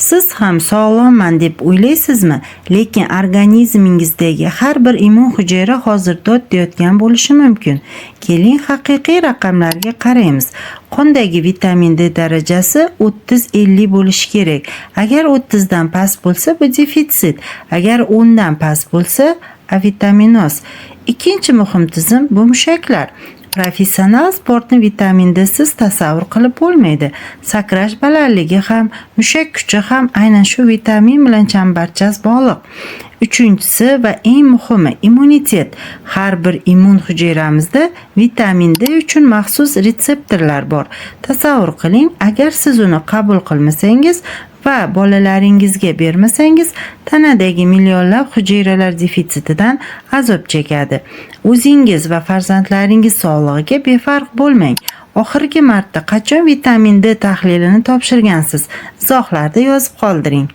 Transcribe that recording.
Siz ham sog'lomman deb o'ylaysizmi? Lekin organizmingizdagi har bir immun hujayra hozir dod deyotgan bo'lishi mumkin. Keling, haqiqiy raqamlarga qaraymiz. Qondagi vitamin D darajasi 30-50 bo'lishi kerak. Agar 30 dan past bo'lsa, bu defitsit. Agar 10 dan past bo'lsa, avitaminoz. Ikkinchi muhim tizim bu mushaklar. Professional sportni vitamin D'siz tasavvur qilib bo'lmaydi. Sakrash balandligi ham, mushak kuchi ham aynan shu vitamin bilan chambarchas bog'liq. Uchinchisi va eng muhimi immunitet. Har bir immun hujayramizda vitamin D uchun maxsus retseptorlar bor. Tasavvur qiling, agar siz uni qabul qilmasangiz va bolalaringizga bermasangiz, tanadagi millionlab hujayralar defitsitidan azob chekadi. O'zingiz va farzandlaringiz sog'lig'iga befarq bo'lmang. Oxirgi marta qachon vitamin D tahlilini topshirgansiz? Izohlarda yozib qoldiring.